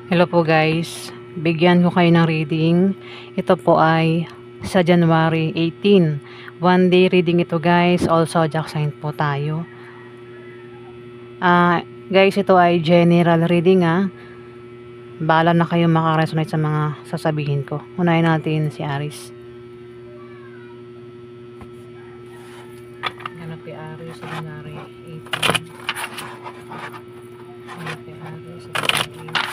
Hello po guys, bigyan ko kayo ng reading. Ito po ay sa January 18. One day reading ito guys, all zodiac sign po tayo. Guys, ito ay general reading Bahala na kayo makaresonate sa mga sasabihin ko. Unahin natin si Aries. Ganap kay Aries sa January 18. Ganap kay Aries sa January 18.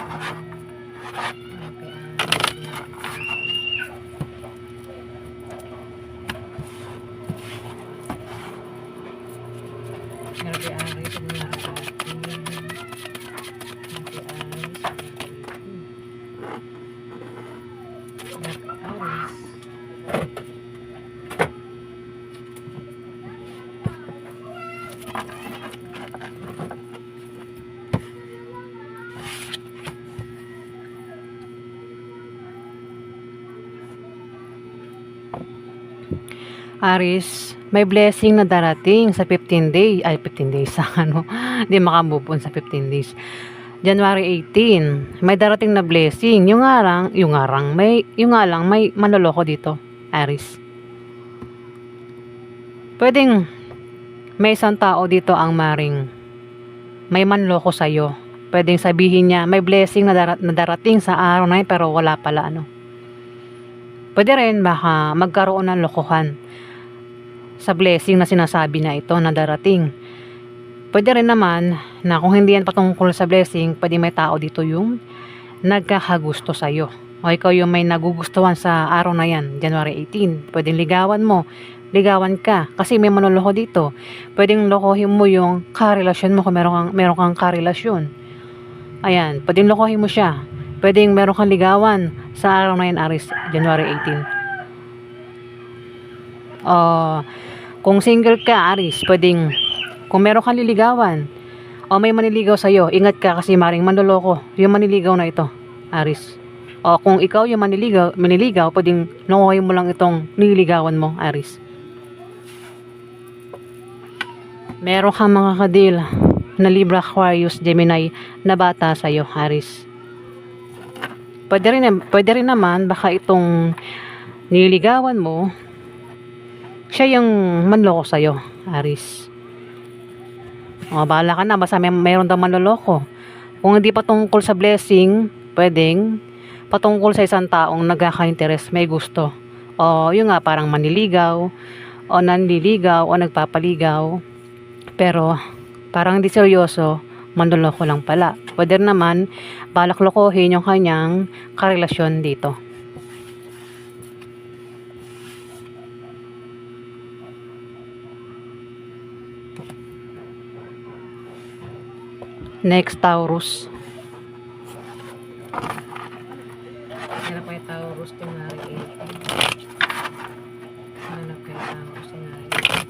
Grabe Aris, ano na natin? Grabe Aris, grabe Aris. Aris, may blessing na darating sa 15 days sa hindi makamove on sa 15 days. January 18, may darating na blessing. Yung nga lang may manloloko dito, Aris. Pwedeng may isang tao dito ang may manloko sa'yo. Pwedeng sabihin niya, may blessing na darating sa araw na yun, pero wala pala Pwede rin baka magkaroon ng lokohan sa blessing na sinasabi na ito na darating. Pwede rin naman na kung hindi yan patungkol sa blessing, pwede may tao dito yung nagkakagusto sa'yo. O ikaw yung may nagugustuhan sa araw na yan, January 18. Pwedeng ligawan ka kasi may manloloko dito. Pwedeng lokohin mo yung karelasyon mo kung meron kang karelasyon. Ayan, pwedeng lokohin mo siya. Pwedeng meron kang ligawan sa araw na yan, Aris, January 18. Kung single ka, Aris, pwedeng kung meron kang liligawan o may maniligaw sa'yo, ingat ka kasi maring manloloko yung maniligaw na ito, Aris. O kung ikaw yung maniligaw, pwedeng lokohin mo lang itong nililigawan mo, Aris. Meron kang mga kadil na Libra, Aquarius, Gemini na bata sa'yo, Aris. Pwede rin naman baka itong nililigawan mo siya yung manloko sa'yo, Aris. Bahala ka na, basta mayroon daw manloloko. Kung hindi patungkol sa blessing, pwedeng patungkol sa isang taong nagkaka-interest, may gusto. O yung parang manliligaw, o nanliligaw, o nagpapaligaw. Pero parang hindi seryoso, manloloko lang pala. Pwede naman balak lokohin yung kanyang karelasyon dito. Next, Taurus. Hanap kay Taurus, January 18. Hanap kay Taurus, January 18.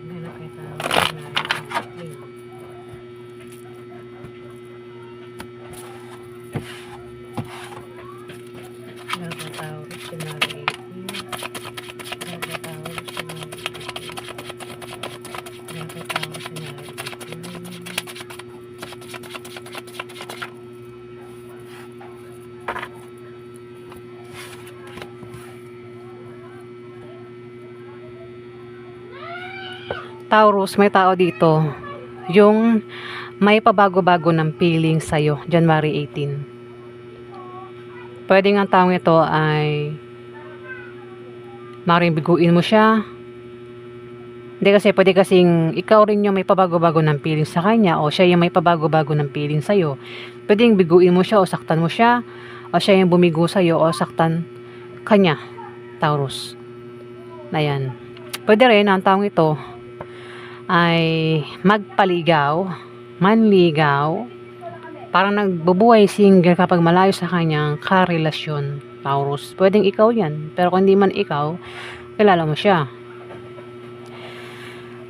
Hanap kay Taurus, January 18. Hanap kay Taurus, January 18. Hanap kay Taurus, January 18. Hanap kay Taurus, January 18. Taurus, may tao dito yung may pabago-bago ng feeling sa'yo, January 18. Pwedeng ang taong ito ay maring biguin mo siya. Hindi kasi, pwede kasing ikaw rin yung may pabago-bago ng feeling sa kanya o siya yung may pabago-bago ng feeling sa'yo. Pwedeng biguin mo siya o saktan mo siya o siya yung bumigo sa'yo o saktan kanya, Taurus. Ayan. Pwede rin ang taong ito ay manligaw, parang nagbubuhay single kapag malayo sa kanyang karelasyon, Taurus. Pwedeng ikaw yan, pero kung hindi man ikaw, kilala mo siya.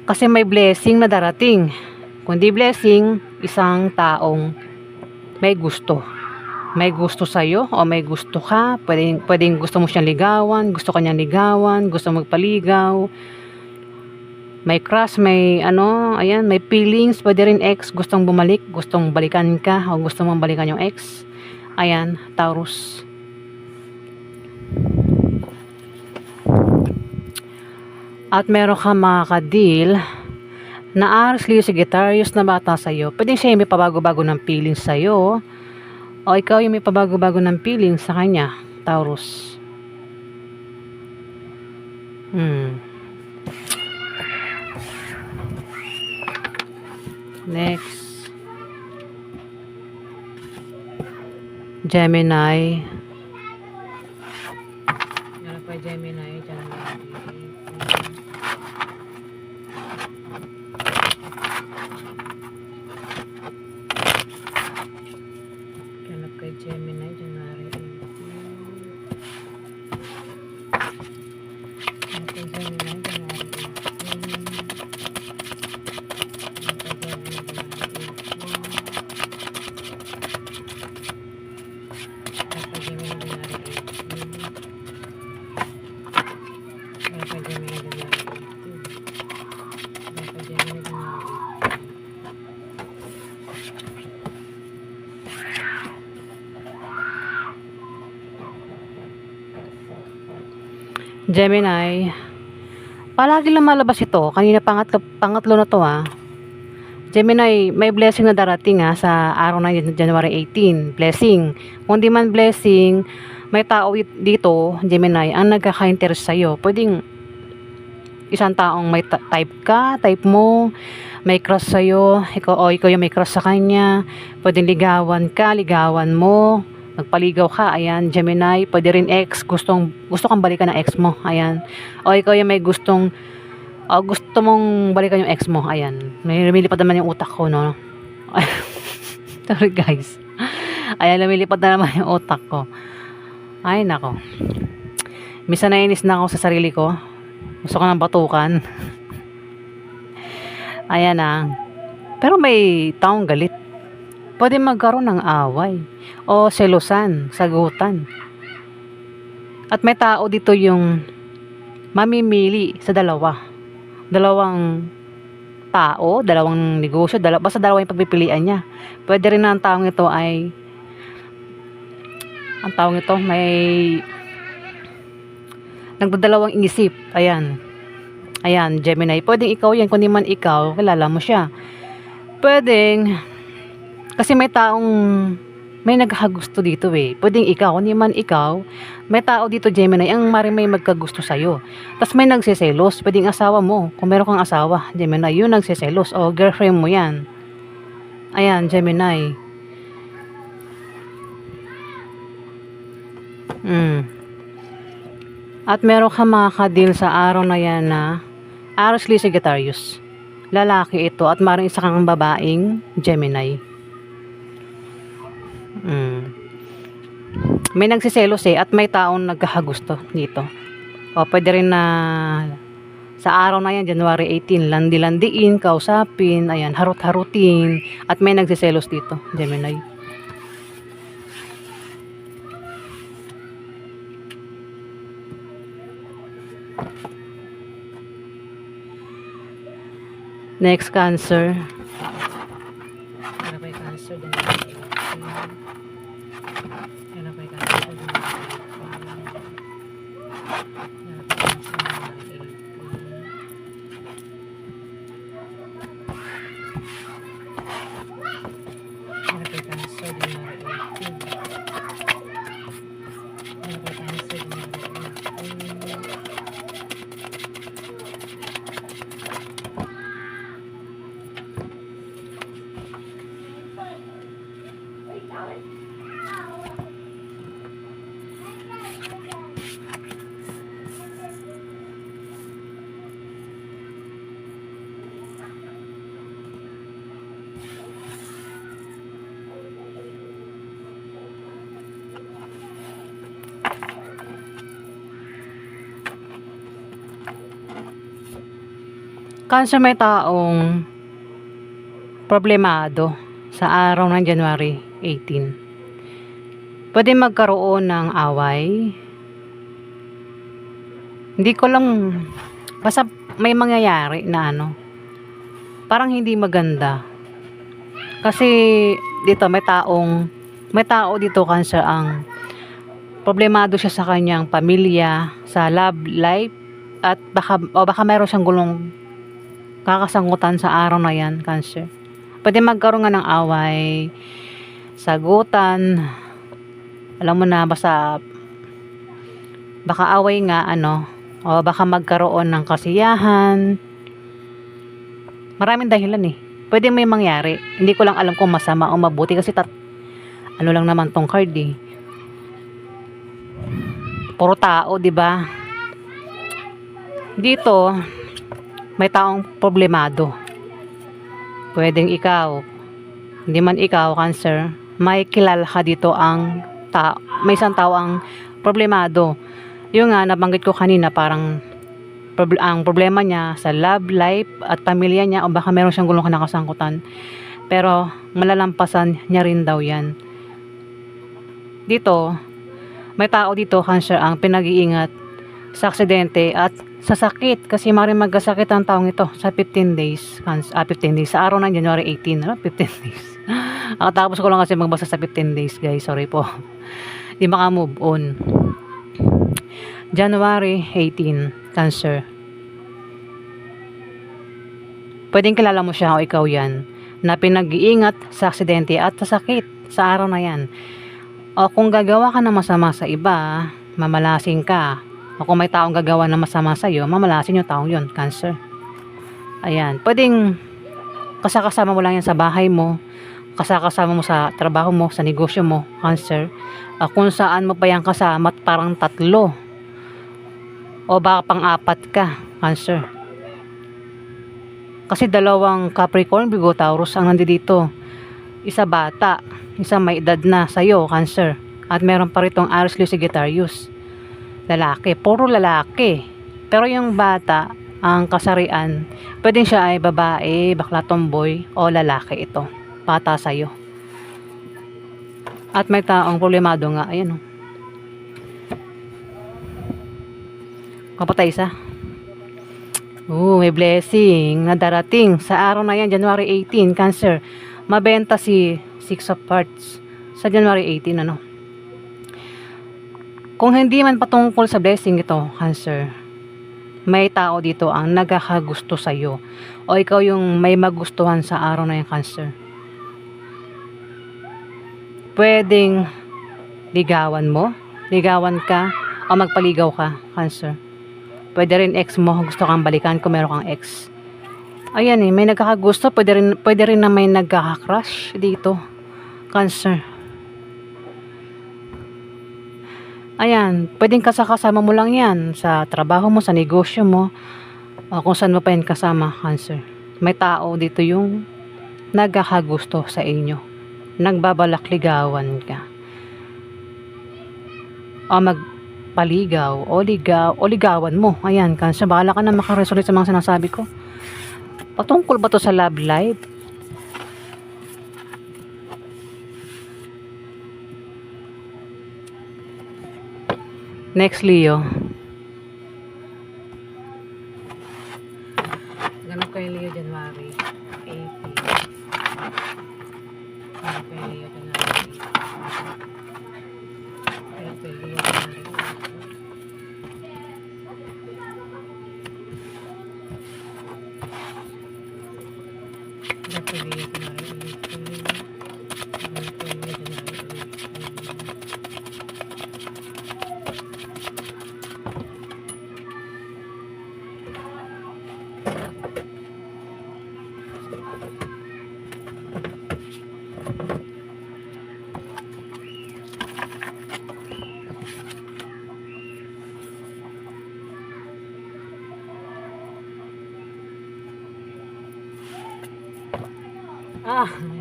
Kasi may blessing na darating. Kung di blessing, isang taong may gusto. May gusto sa'yo o may gusto ka. Pwedeng gusto mo siyang ligawan, gusto kanyang ligawan, gusto magpaligaw. May crush, may ano, ayan, may feelings, pwede rin ex, gustong bumalik, gustong balikan ka, o gusto mong balikan yung ex. Ayan, Taurus. At meron ka mga ka-deal na Aries, Leo, Sagittarius na bata sa'yo. Pwede siya yung may pabago-bago ng feelings sa'yo, o ikaw yung may pabago-bago ng feelings sa kanya, Taurus. Next, Gemini. Yan pa Gemini, Gemini, January 18. Gemini, palagi lang malabas ito. Kanina pangatlo na to Gemini, may blessing na darating sa araw na yun, January 18. Blessing. Kung di man blessing, may tao dito, Gemini, ang nagkaka-interest sa'yo. Pwedeng isang taong may type ka, type mo, may crush sa'yo, ikaw yung may crush sa kanya. Pwedeng ligawan ka, ligawan mo. Nagpaligaw ka, ayan, Gemini, pwede rin ex, gusto kang balikan ng ex mo, ayan. O ikaw yung may gusto mong balikan yung ex mo, ayan. May lumilipad naman yung utak ko, no? Sorry guys. Ayan, lumilipad na naman yung utak ko. Ay, nako. Misa nainis na ako sa sarili ko. Gusto ko ng batukan. Ayan Pero may taong galit. Pwede magkaroon ng away o selosan, sagutan. At may tao dito yung mamimili sa dalawang tao, dalawang negosyo, basta dalawa yung pagpipilian niya. Pwede rin na ang taong ito may nagdadalawang isip. Ayan, Gemini, pwedeng ikaw yan, kung di man ikaw, kilala mo siya. Pwedeng kasi may nagkagusto dito Pwedeng ikaw, hindi man ikaw, may tao dito Gemini, ang may magkagusto sa'yo. Tapos may nagseselos, pwedeng asawa mo. Kung meron kang asawa, Gemini, yun nagseselos. O girlfriend mo yan. Ayan, Gemini. At meron ka mga ka-deal sa araw na yan na Aries, Leo, Sagittarius. Lalaki ito at maring isa kang babaeng Gemini. May nagsiselos at may taong nagkakagusto dito. O pwede rin na sa araw na yan, January 18, landi-landiin, kausapin, ayan, harut-harutin, at may nagsiselos dito, Gemini. Next, Cancer. Cancer din. Cancer, may taong problemado sa araw ng January 18. Pwede magkaroon ng away. Hindi ko lang, basta may mangyayari na ano, parang hindi maganda. Kasi dito may tao dito Cancer ang problemado siya sa kanyang pamilya, sa love life, at baka meron siyang gulong kakasangutan sa araw na yan, Cancer. Pwede magkaroon nga ng away, sagutan, alam mo na, basta baka away nga ano, o baka magkaroon ng kasiyahan. Maraming dahilan eh. Pwede may mangyari. Hindi ko lang alam kung masama o mabuti kasi ano lang naman tong card eh. Puro tao, 'di ba? Dito may taong problemado. Pwedeng ikaw, hindi man ikaw, Cancer, may kilala ka dito may isang tao ang problemado. Yung nga nabanggit ko kanina, parang ang problema niya sa love life at pamilya niya, o baka meron siyang gulong nakasangkutan. Pero malalampasan niya rin daw 'yan. Dito, may tao dito, Cancer, ang pinag-iingat sa aksidente at sa sakit, kasi maaaring magkasakit ang taong ito sa 15 days. 15 days sa araw ng January 18, ano? 15 days. Tapos ko lang kasi magbasa sa 15 days, guys. Sorry po. Di maka-move on. January 18, Cancer. Pwedeng kilala mo siya o ikaw yan, na pinag-iingat sa aksidente at sa sakit sa araw na yan. O kung gagawa ka ng masama sa iba, mamalasing ka. O kung may taong gagawa ng masama sa iyo, mamalasin yung taong yun, Cancer. Ayan, pwedeng kasama mo lang yan sa bahay mo, kasama mo sa trabaho mo, sa negosyo mo, Cancer. Kung saan mo pa yan kasama, parang 3 o baka pang-4 ka, Cancer. Kasi 2 Capricorn, Virgo, Taurus ang nandito. Isa bata, isa may edad na sa'yo, Cancer. At meron pa ritong Aries, Leo, Sagittarius. Lalaki, puro lalaki. Pero yung bata, ang kasarian, pwedeng siya ay babae, bakla, tomboy, o lalaki ito. Bata sa'yo. At may taong problemado nga, ayan o. Kapatay isa. May blessing na darating sa araw na yan, January 18, Cancer. Mabenta si 6 of Hearts sa January 18, ano. Kung hindi man patungkol sa blessing ito, Cancer, may tao dito ang nagkakagusto sa iyo, o ikaw yung may magustuhan sa araw na yan, Cancer. Pwedeng ligawan ka, o magpaligaw ka, Cancer. Pwede rin ex mo, gusto kang balikan kung meron kang ex. Ayan eh, may nagkakagusto, pwede rin na may nagkakakrush dito, Cancer. Ayan, pwedeng kasama mo lang yan sa trabaho mo, sa negosyo mo, o kung saan mo pa yan kasama, Cancer. May tao dito yung nagkakagusto sa inyo. Nagbabalak ligawan ka. O magpaligaw, o ligawan mo. Ayan, Cancer, bahala ka na makaresolve sa mga sinasabi ko. Patungkol ba to sa love life? Next, Leo. Ganun kay Leo, January 18. Ganun kay Leo, January 18. Ganun kay Leo, January 18. Ganun kay Leo, January 18.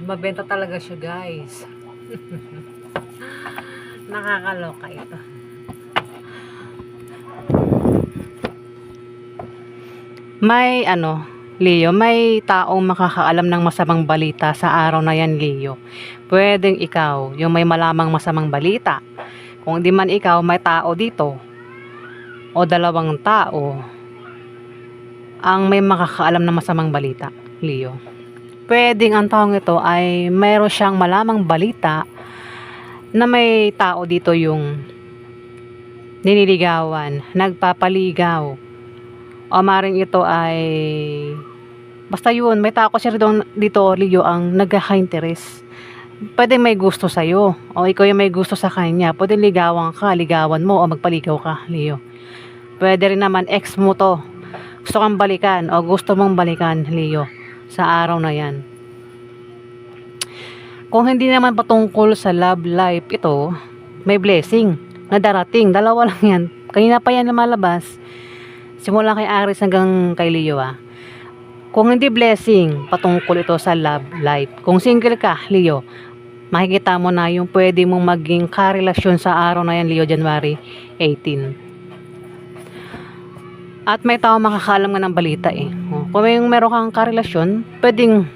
Mabenta talaga siya, guys. Nakakaloka ito. May Leo, may taong makakaalam ng masamang balita sa araw na yan, Leo. Pwedeng ikaw yung may malamang masamang balita. Kung di man ikaw, may tao dito o 2 tao ang may makakaalam ng masamang balita, Leo. Pwedeng ang taong ito ay mayroon siyang malamang balita na may tao dito yung nililigawan, nagpapaligaw, o maring ito ay basta yun, may tao kasi dito, Leo, ang nagkaka-interest. Pwede may gusto sa'yo, o ikaw yung may gusto sa kanya. Pwede ligawan ka, ligawan mo, o magpaligaw ka, Leo. Pwede rin naman ex mo to, gusto kang balikan, o gusto mong balikan, Leo, sa araw na yan. Kung hindi naman patungkol sa love life ito, may blessing na darating. Dalawa lang yan. Kanina pa yan lumalabas. Simula kay Aries hanggang kay Leo, Kung hindi blessing, patungkol ito sa love life. Kung single ka, Leo, makikita mo na yung pwede mong maging karelasyon sa araw na yan, Leo, January 18. At may tao makakaalam nga ng balita Kung may meron kang karelasyon, pwedeng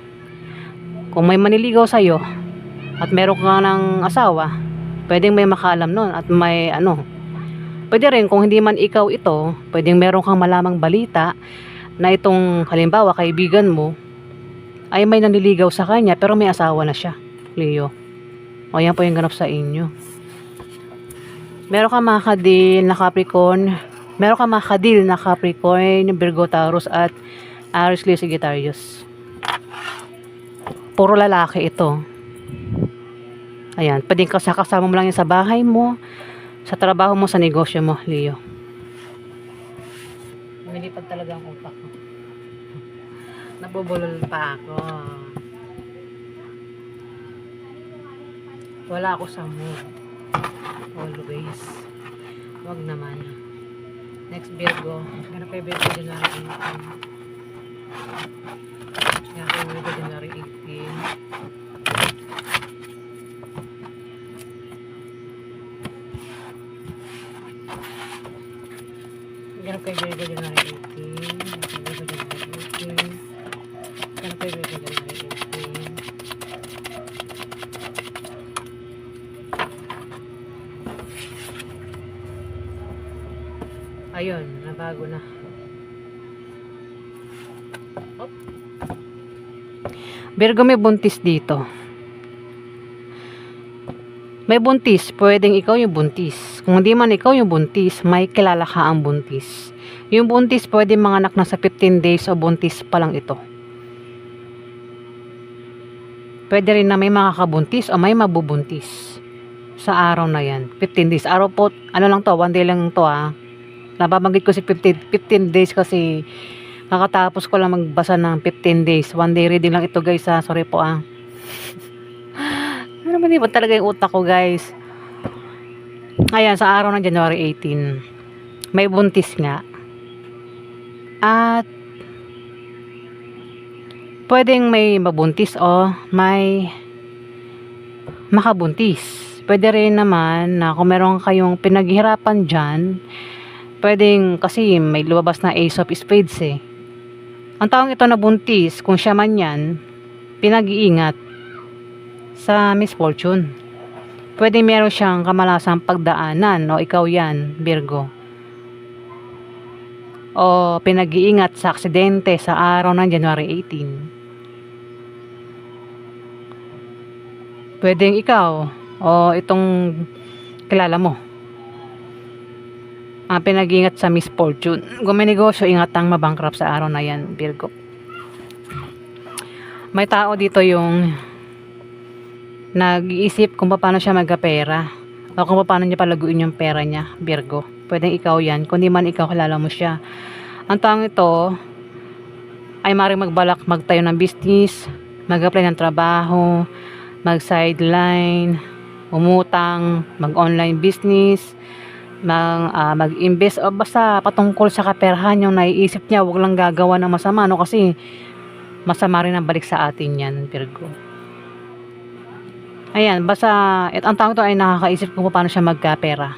kung may maniligaw sa'yo at meron ka ng asawa, pwedeng may makaalam nun at may pwede rin kung hindi man ikaw ito, pwedeng meron kang malamang balita na itong halimbawa kaibigan mo ay may naniligaw sa kanya pero may asawa na siya, Leo. O yan po yung ganap sa inyo. Meron kang makakadil na Capricorn, Virgo, Taurus at Aries, Leo, Sagittarius. Puro lalaki ito. Ayan, pwedeng kasama mo lang yan sa bahay mo, sa trabaho mo, sa negosyo mo, Leo. Lumilipad talaga ang utak ko. Nabubulol pa ako. Wala ako sa mood. Always. Wag naman. Next Virgo. Ganap kay Virgo January 18. Ganap kay Virgo January 18. Ganap kay Virgo January 18. Ganap kay Virgo January 18. Ayun, nabago na. Oh. Virgo, may buntis dito. May buntis, pwedeng ikaw yung buntis. Kung hindi man ikaw yung buntis, may kilala ka ang buntis. Yung buntis pwedeng manganak na sa 15 days o buntis pa lang ito. Pwede rin na may makakabuntis o may mabubuntis sa araw na yan. 15 days. Araw po, lang to, 1 day lang to Nababanggit ko si 15 days kasi kakatapos ko lang magbasa ng 15 days. 1 day reading lang ito, guys, Sorry po, Ano ba ba talaga yung utak ko, guys? Ayan, sa araw ng January 18, may buntis nga. At pwedeng may mabuntis o may makabuntis. Pwede rin naman na kung meron kayong pinaghirapan dyan, pwedeng kasi may lumabas na Ace of Spades Ang taong ito na buntis, kung siya man yan, pinag-iingat sa misfortune. Pwede meron siyang kamalasang pagdaanan o ikaw yan, Virgo. O pinag-iingat sa aksidente sa araw ng January 18. Pwedeng ikaw o itong kilala mo ang pinag-iingat sa misfortune. Kung may negosyo, ingatang mabankrupt sa araw na yan, Virgo. May tao dito yung nag-iisip kung paano siya magkapera o kung paano niya palaguin yung pera niya, Virgo. Pwedeng ikaw yan. Kung di man ikaw, kilala mo siya. Ang taong ito ay maaaring magbalak magtayo ng business, mag-apply ng trabaho, mag-sideline, umutang, mag-online business, mag-invest o basta patungkol sa kaperahan yung naiisip niya. Huwag lang gagawa ng masama, kasi masama rin ang balik sa atin yan, Virgo. Ayan, basta ang taong ito ay nakakaisip kung paano siya magkapera.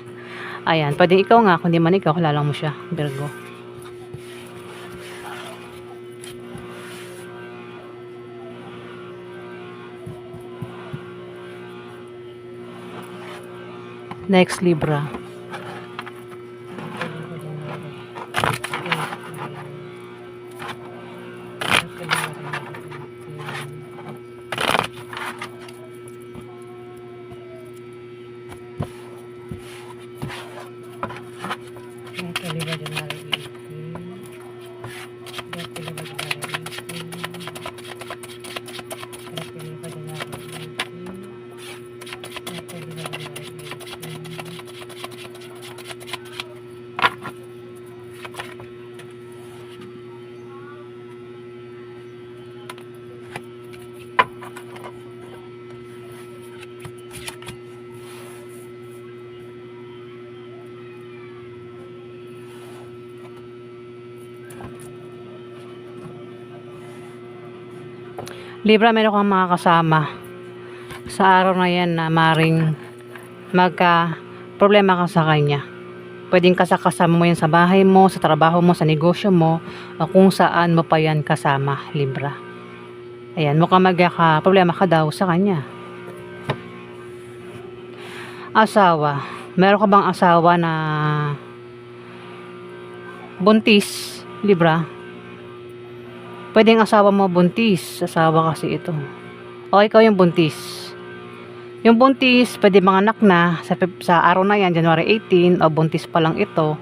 Ayan, pwede ikaw nga, kung di man ikaw, kilala mo siya, Virgo. Next, Libra. Libra, meron kang makakasama sa araw na yan na maring magka problema ka sa kanya. Pwedeng kasama mo yan sa bahay mo, sa trabaho mo, sa negosyo mo, o kung saan mo pa yan kasama, Libra. Ayan, mukhang magkaka problema ka daw sa kanya. Asawa, meron ka bang asawa na buntis, Libra? Pwedeng asawa mo buntis, asawa kasi ito. O ikaw yung buntis. Yung buntis, pwede manganak na sa araw na yan, January 18, o buntis pa lang ito.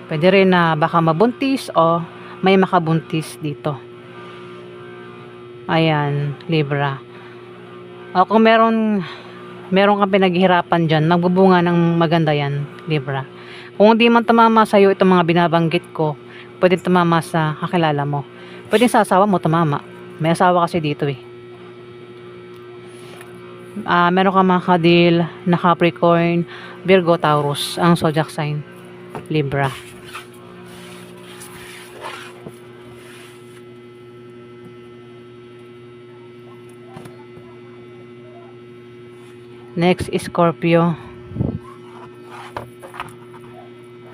Pwede rin na baka mabuntis o may makabuntis dito. Ayan, Libra. O kung meron kang pinaghihirapan dyan, magbubunga ng maganda yan, Libra. Kung hindi man tumama sa'yo itong mga binabanggit ko, pwede tumama sa kakilala mo. Pwede sa asawa mo tumama. May asawa kasi dito eh. Meron ka mga kadil na Capricorn, Virgo, Taurus, ang zodiac sign, Libra. Next is Scorpio.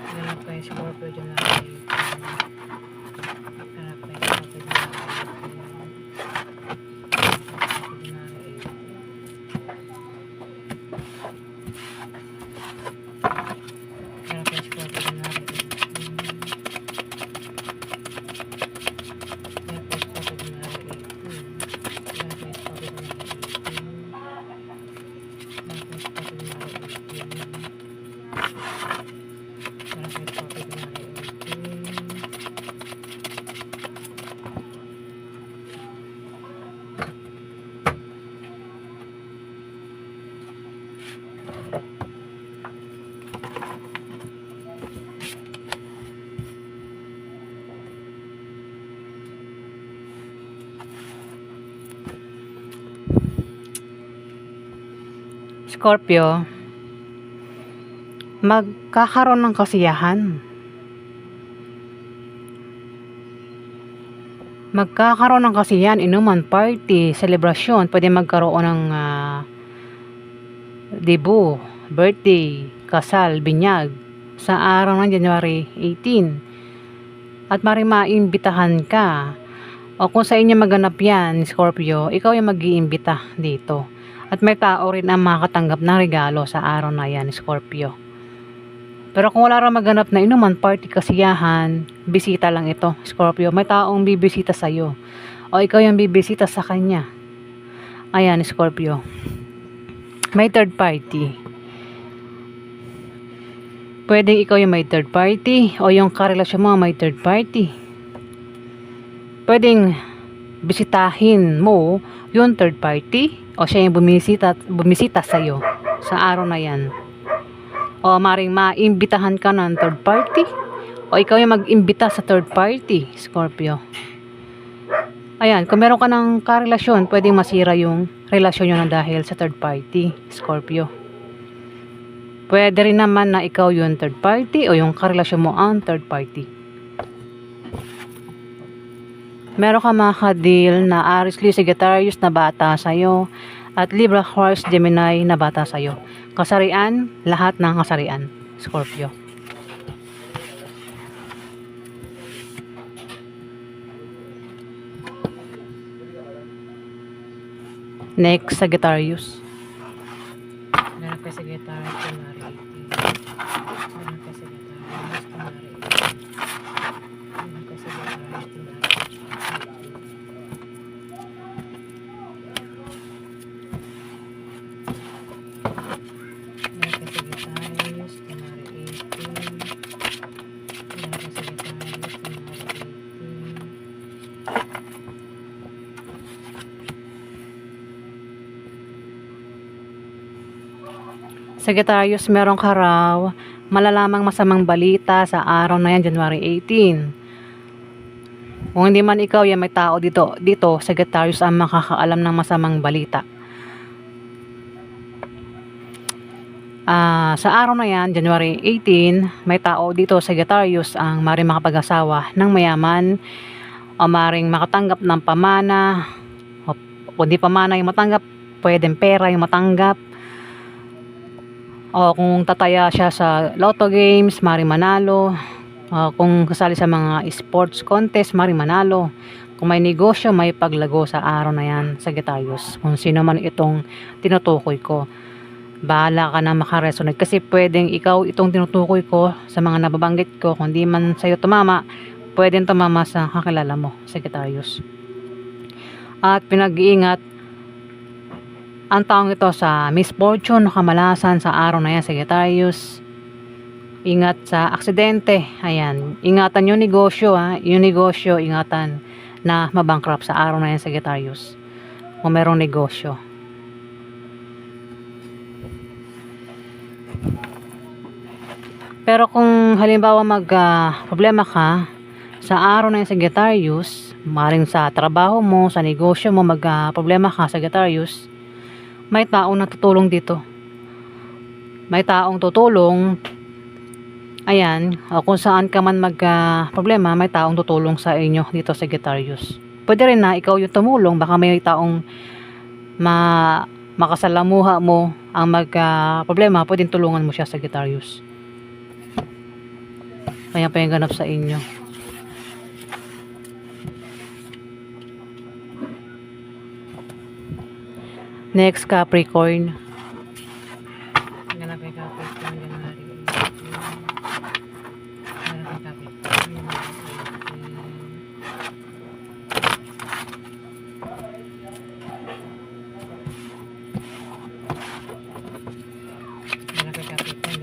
Hanap kayo Scorpio dyan natin. Hanap kayo Scorpio dyan Scorpio, magkakaroon ng kasiyahan. Magkakaroon ng kasiyahan, inuman, party, celebration. Pwede magkaroon ng debut, birthday, kasal, binyag sa araw ng January 18. At maimbitahan ka. O kung sa inyo maganap yan, Scorpio, ikaw yung mag-iimbita dito. At may tao rin ang makatanggap ng regalo sa araw na yan, Scorpio. Pero kung wala rin maganap na inuman, party, kasiyahan, bisita lang ito, Scorpio. May taong bibisita sa'yo. O ikaw yung bibisita sa kanya. Ayan, Scorpio. May third party. Pwedeng ikaw yung may third party o yung karelasyon mo may third party. Pwedeng bisitahin mo yung third party o siya yung bumisita sa'yo sa araw na yan. O maring maimbitahan ka ng third party o ikaw yung mag-imbita sa third party, Scorpio. Ayan, kung meron ka ng karelasyon, pwedeng masira yung relasyon nyo na dahil sa third party, Scorpio. Pwede rin naman na ikaw yung third party o yung karelasyon mo ang third party. Meron ka mga ka-deal na Aries, Leo, Sagittarius na bata sa'yo at Libra, Aquarius, Gemini na bata sa'yo. Kasarian, lahat ng kasarian, Scorpio. Next, Sagittarius. Meron ka Sagittarius, January 18. Meron ka Sagittarius, January 18. Meron ka Sagittarius, January 18. Sagittarius, meron ka raw malalamang masamang balita sa araw na yan, January 18. Kung hindi man ikaw, yan may tao dito Sagittarius ang makakaalam ng masamang balita. Sa araw na yan, January 18, may tao dito Sagittarius ang maaaring makapag-asawa ng mayaman o maring makatanggap ng pamana, o di pamana yung matanggap, pwedeng pera yung matanggap, o kung tataya siya sa lotto games, maring manalo, o kung kasali sa mga sports contest, maring manalo. Kung may negosyo, may paglago sa araw na yan, Sagittarius. Kung sino man itong tinutukoy ko, bahala ka na makaresonate, kasi pwedeng ikaw itong tinutukoy ko sa mga nababanggit ko. Kung di man sa'yo tumama, pwedeng tumama sa kakilala mo, Sagittarius. At pinag-iingat ang taong ito sa misfortune, kamalasan sa araw na yan, Sagittarius. Ingat sa aksidente. Ayan, ingatan yung negosyo, ha. Yung negosyo, ingatan na mabankrupt sa araw na yan, Sagittarius. Kung merong negosyo. Pero kung halimbawa problema ka sa araw na yan, Sagittarius, maring sa trabaho mo, sa negosyo mo, problema ka, Sagittarius, may taong natutulong dito. May taong tutulong. Ayan, kung saan ka man problema, may taong tutulong sa inyo dito, Sagittarius. Pwede rin na ikaw yung tumulong, baka may taong makasalamuha mo ang problema, pwedeng tulungan mo siya, Sagittarius. Kaya pa yung ganap sa inyo. Next, Capricorn. Ganap yung Capricorn, January 18. Ganap yung Capricorn,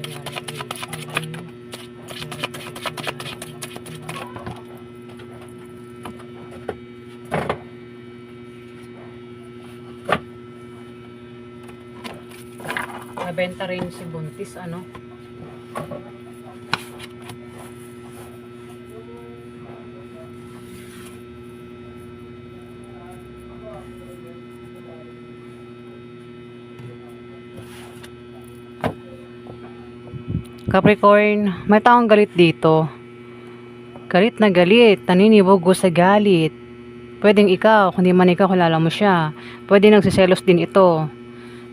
nabenta rin si Buntis, ano? Capricorn, may taong galit dito. Galit na galit, naninibogo sa galit. Pwedeng ikaw, kundi man ikaw, kilala mo siya. Pwede nagsiselos din ito.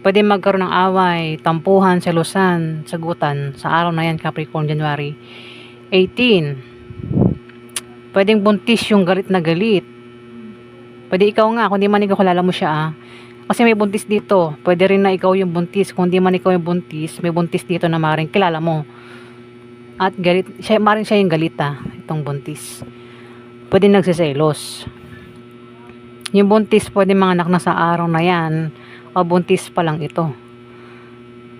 Pwede magkaroon ng away, tampuhan, selusan, sagutan sa araw na yan, Capricorn, January 18. Pwedeng buntis yung galit na galit. Pwede ikaw nga, kundi man ikaw, kilala mo siya, kasi may buntis dito. Pwede rin na ikaw yung buntis. Kung di man ikaw yung buntis, may buntis dito na maring kilala mo. At galit, maring siya yung galit, itong buntis. Pwede nagsiselos. Yung buntis, pwede mga anak na sa araw na yan, o buntis pa lang ito.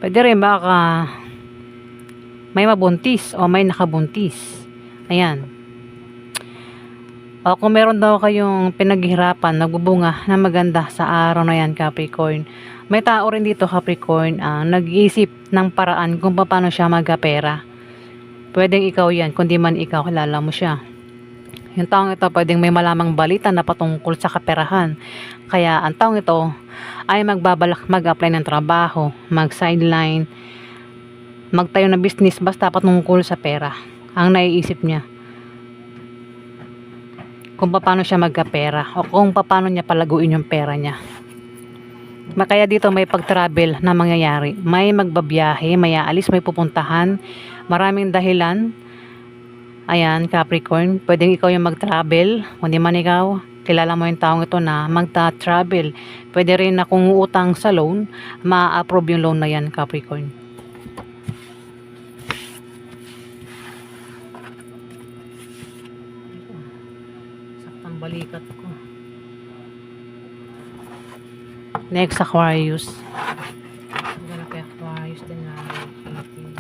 Pwede rin baka may mabuntis o may nakabuntis. Ayan. O kung meron daw kayong pinaghirapan, nagbubunga na maganda sa araw na yan, Capricorn. May tao rin dito, Capricorn, nag-iisip ng paraan kung paano siya magkapera. Pwedeng ikaw yan, kundi man ikaw, kilala mo siya. Yung taong ito, pwedeng may malamang balita na patungkol sa kaperahan. Kaya ang taong ito ay magbabalak mag-apply ng trabaho, mag-sideline, magtayo ng business, basta patungkol sa pera. Ang naiisip niya. Kung paano siya magkapera o kung paano niya palaguin yung pera niya. Kaya dito may pag-travel na mangyayari. May magbabiyahe, may aalis, may pupuntahan. Maraming dahilan. Ayan, Capricorn, pwedeng ikaw yung mag-travel. Kung di man ikaw, kilala mo yung taong ito na magta-travel. Pwede rin na kung utang sa loan, ma-approve yung loan na yan, Capricorn. Saktang balikat ko. Next, Aquarius. Ganap kay Aquarius din na 18.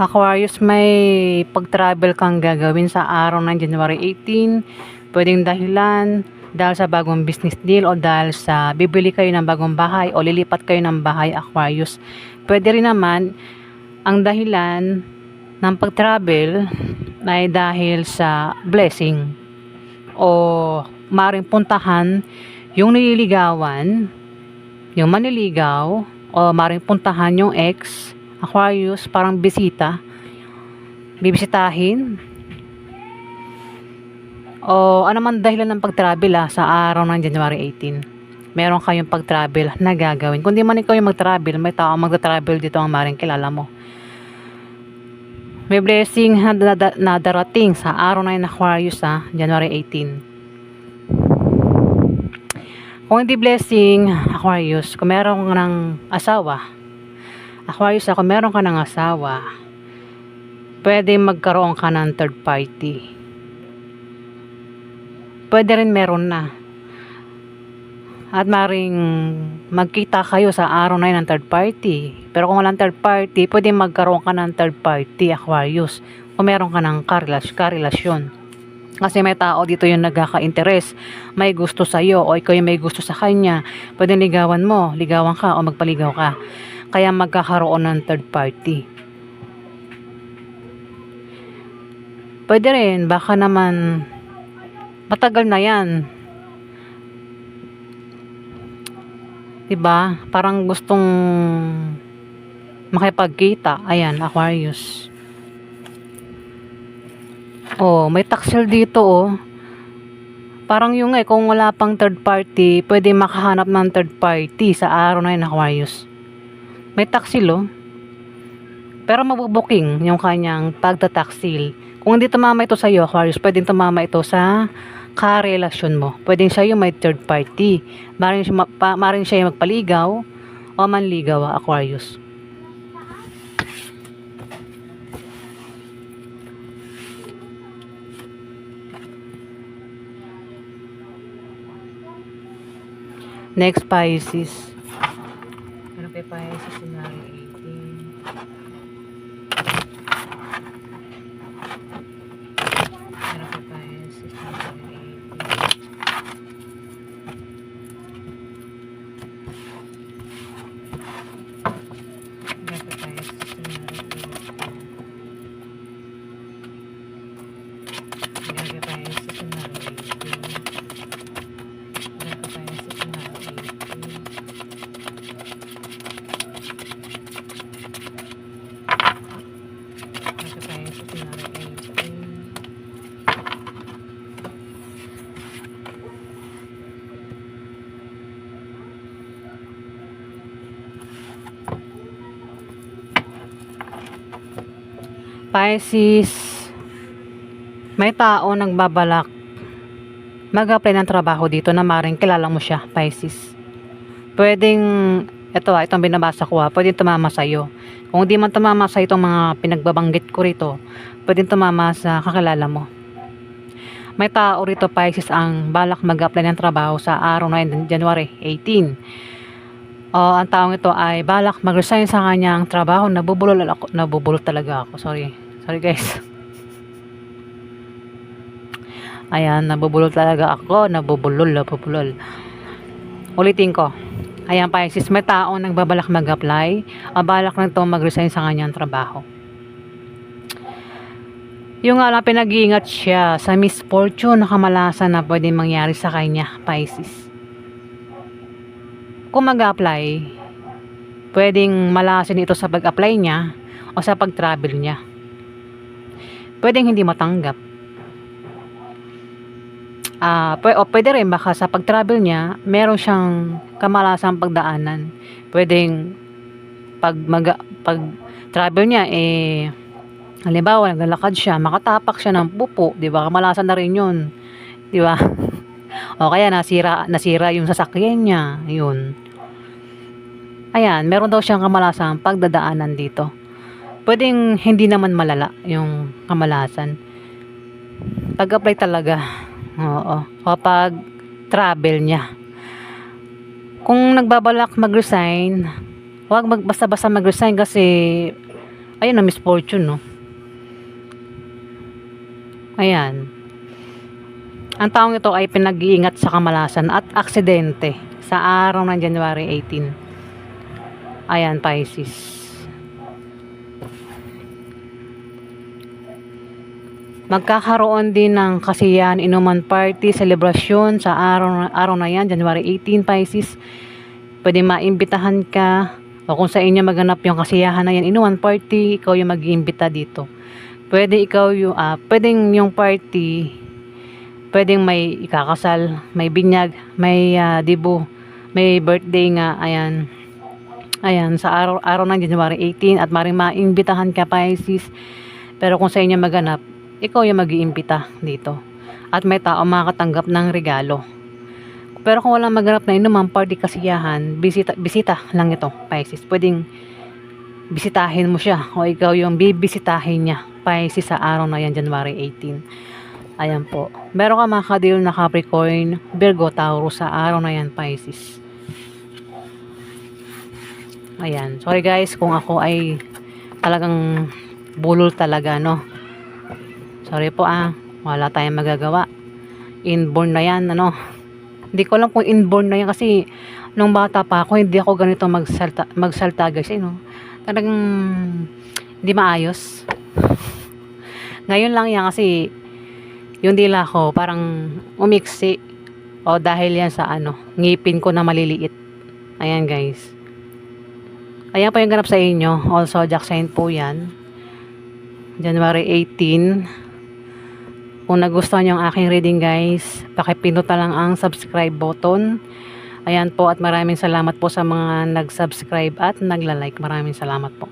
Aquarius, may pag-travel kang gagawin sa araw ng January 18. Pwedeng dahilan dahil sa bagong business deal o dahil sa bibili kayo ng bagong bahay o lilipat kayo ng bahay, Aquarius. Pwede rin naman ang dahilan ng pag-travel ay dahil sa blessing o maring puntahan yung nililigawan, yung manliligaw, o maring puntahan yung ex, Aquarius, parang bisita, bibisitahin, o ano man dahilan ng pag-travel sa araw ng January 18. Meron kayong pag-travel na gagawin. Kung di man ikaw yung mag-travel, may tao mag-travel dito ang maring kilala mo. May blessing na darating sa araw na yun, Aquarius, January 18. Kung hindi blessing, Aquarius, kung meron ka ng asawa, Aquarius, kung meron ka ng asawa, pwede magkaroon ka ng third party. Pwede rin meron na. At maring magkita kayo sa araw na yun ng third party. Pero kung walang third party, pwede magkaroon ka ng third party, Aquarius. Kung meron ka ng karelasyon. Kasi may tao dito yung nagkaka-interest, may gusto sa'yo o ikaw yung may gusto sa kanya. Pwede ligawan mo, ligawan ka o magpaligaw ka. Kaya magkakaroon ng third party. Pwede rin, baka naman matagal na yan. Diba? Parang gustong makipagkita. Ayan, Aquarius. Oh, may taksil dito, oh. Parang yung kung wala pang third party, pwede makahanap ng third party sa araw na yun, Aquarius. May taksil, oh. Pero mabubuking yung kanyang pagtataksil. Kung hindi tumama ito sa iyo, Aquarius, pwedeng tumama ito sa karelasyon mo. Pwedeng siya yung may third party. Maring siya yung magpaligaw o manligaw, Aquarius. Next, Pisces. Ano kay Pisces scenario 18? Ano kay Pisces scenario 18? Ano kay Pisces scenario 18? Ano kay Pisces scenario 18? Pisces, may tao nagbabalak mag-apply ng trabaho dito na maring kilala mo siya, Pisces. Pwedeng, itong binabasa ko pwedeng tumama sa'yo. Kung di man tumama sa itong mga pinagbabanggit ko rito, pwedeng tumama sa kakilala mo. May tao rito, Pisces, ang balak mag-apply ng trabaho sa araw na January 18. Ang taong ito ay balak mag-resign sa kanyang trabaho. Nabubulol talaga ako. Sorry guys. Ayan, nabubulol talaga ako. Nabubulol. Ulitin ko. Ayan, Pisces, may taong nagbabalak mag-apply. Balak na ito mag-resign sa kanyang trabaho. Yung lang pinag-iingat siya sa misfortune na kamalasan na pwedeng mangyari sa kanya, Pisces. Kung mag-apply, pwedeng malasin ito sa pag-apply niya o sa pag-travel niya. Pwedeng hindi matanggap. Pwede rin baka sa pag-travel niya, meron siyang kamalasang pagdaanan. Pwedeng pag-travel niya, halimbawa, naglalakad siya, makatapak siya ng pupo, di ba? Kamalasan na rin yun. Di ba? O kaya nasira yung sasakyan niya. Yun. Ayan, meron daw siyang kamalasang pagdadaanan dito. Pwedeng hindi naman malala yung kamalasan. Pag-apply talaga. Oo. Kapag travel niya. Kung nagbabalak mag-resign, huwag basta-basta mag-resign kasi Ayun na, misfortune, no? Ayan. Ang taong ito ay pinag-iingat sa kamalasan at aksidente sa araw ng January 18. Ayan, Pisces. Magkakaroon din ng kasiyahan, inuman party, selebrasyon sa araw na yan, January 18, Pisces. Pwede maimbitahan ka, o kung sa inyo maganap yung kasiyahan na yan, inuman party, ikaw yung mag-iimbita dito. Pwede ikaw yung, pwedeng yung party, pwedeng may ikakasal, may binyag, may dibo, may birthday nga, ayan. Ayan, sa araw ng January 18 at maring maimbitahan ka, Pisces. Pero kung sa inyo maganap, ikaw yung mag-iimbita dito. At may tao makakatanggap ng regalo. Pero kung walang maganap na inuman party kasiyahan, bisita lang ito, Pisces. Pwedeng bisitahin mo siya o ikaw yung bibisitahin niya, Pisces, sa araw na yan, January 18. Ayan po. Meron ka makakadil na Capricorn, Virgo, Taurus sa araw na yan, Pisces. Ayan. Sorry guys kung ako ay talagang bulol talaga, no? Sorry po wala tayong magagawa. Inborn na yan, ano? Hindi ko alam kung inborn na yan kasi nung bata pa ako, hindi ako ganito magsalta guys, no? Talagang hindi maayos. Ngayon lang yan kasi yung dila ko parang umiksi o dahil yan sa ngipin ko na maliliit. Ayan guys. Ayan po yung ganap sa inyo. Also, zodiac sign po yan. January 18. Kung nagustuhan nyo ang aking reading guys, pakipindot na lang ang subscribe button. Ayan po, at maraming salamat po sa mga nag-subscribe at nagla-like. Maraming salamat po.